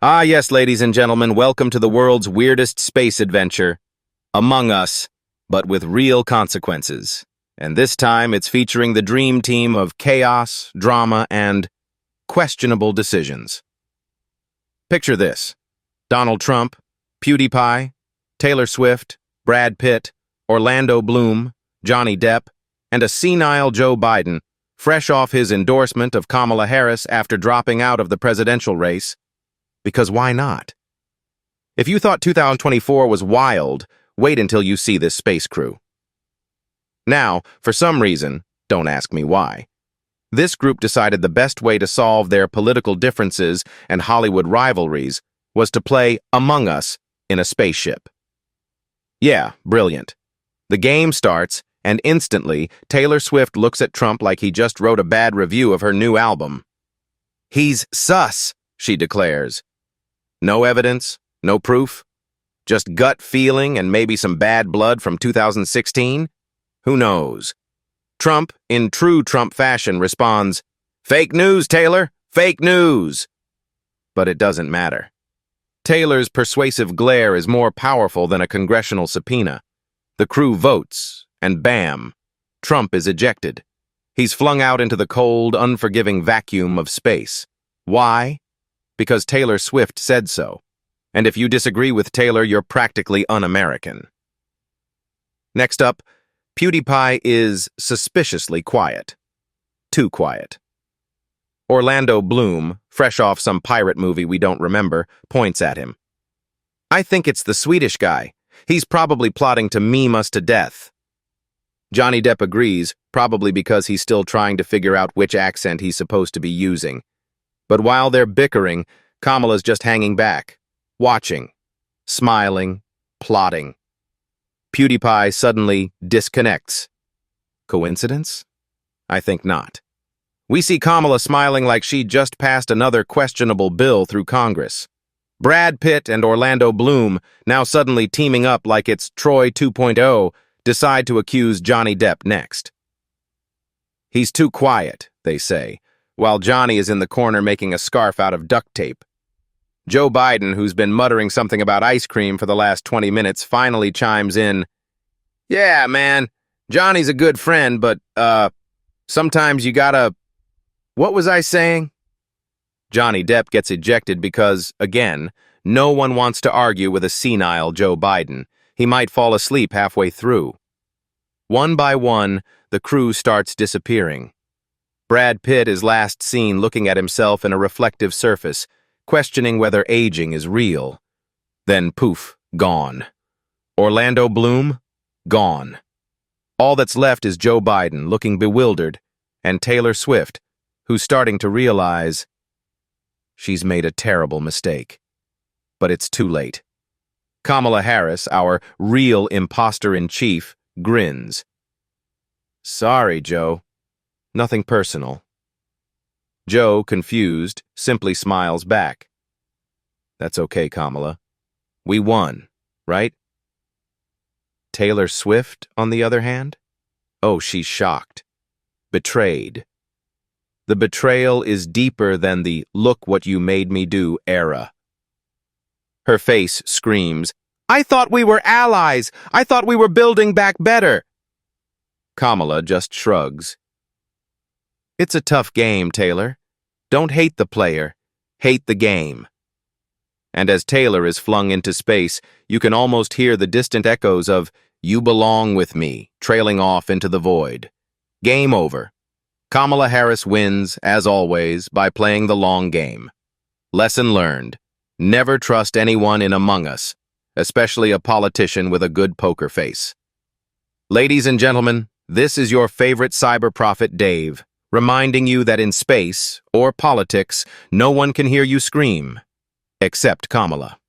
Ah, yes, ladies and gentlemen, welcome to the world's weirdest space adventure, Among Us, but with real consequences. And this time, it's featuring the dream team of chaos, drama, and questionable decisions. Picture this: Donald Trump, PewDiePie, Taylor Swift, Brad Pitt, Orlando Bloom, Johnny Depp, and a senile Joe Biden, fresh off his endorsement of Kamala Harris after dropping out of the presidential race. Because why not? If you thought 2024 was wild, wait until you see this space crew. Now, for some reason, don't ask me why, this group decided the best way to solve their political differences and Hollywood rivalries was to play Among Us in a spaceship. Yeah, brilliant. The game starts, and instantly, Taylor Swift looks at Trump like he just wrote a bad review of her new album. "He's sus," she declares. No evidence, no proof, just gut feeling and maybe some bad blood from 2016? Who knows? Trump, in true Trump fashion, responds, "Fake news, Taylor, fake news." But it doesn't matter. Taylor's persuasive glare is more powerful than a congressional subpoena. The crew votes, and bam, Trump is ejected. He's flung out into the cold, unforgiving vacuum of space. Why? Because Taylor Swift said so. And if you disagree with Taylor, you're practically un-American. Next up, PewDiePie is suspiciously quiet. Too quiet. Orlando Bloom, fresh off some pirate movie we don't remember, points at him. "I think it's the Swedish guy. He's probably plotting to meme us to death." Johnny Depp agrees, probably because he's still trying to figure out which accent he's supposed to be using. But while they're bickering, Kamala's just hanging back, watching, smiling, plotting. PewDiePie suddenly disconnects. Coincidence? I think not. We see Kamala smiling like she just passed another questionable bill through Congress. Brad Pitt and Orlando Bloom, now suddenly teaming up like it's Troy 2.0, decide to accuse Johnny Depp next. "He's too quiet," they say, while Johnny is in the corner making a scarf out of duct tape. Joe Biden, who's been muttering something about ice cream for the last 20 minutes, finally chimes in, "Yeah, man, Johnny's a good friend, but, sometimes you gotta... What was I saying?" Johnny Depp gets ejected because, again, no one wants to argue with a senile Joe Biden. He might fall asleep halfway through. One by one, the crew starts disappearing. Brad Pitt is last seen looking at himself in a reflective surface, questioning whether aging is real. Then poof, gone. Orlando Bloom, gone. All that's left is Joe Biden looking bewildered, and Taylor Swift, who's starting to realize she's made a terrible mistake. But it's too late. Kamala Harris, our real imposter-in-chief, grins. "Sorry, Joe. Nothing personal." Joe, confused, simply smiles back. "That's okay, Kamala. We won, right?" Taylor Swift, on the other hand? Oh, she's shocked. Betrayed. The betrayal is deeper than the "look what you made me do" era. Her face screams, "I thought we were allies! I thought we were building back better!" Kamala just shrugs. "It's a tough game, Taylor. Don't hate the player, hate the game." And as Taylor is flung into space, you can almost hear the distant echoes of "You belong with me" trailing off into the void. Game over. Kamala Harris wins, as always, by playing the long game. Lesson learned: never trust anyone in Among Us, especially a politician with a good poker face. Ladies and gentlemen, this is your favorite cyber prophet, Dave, reminding you that in space, or politics, no one can hear you scream, except Kamala.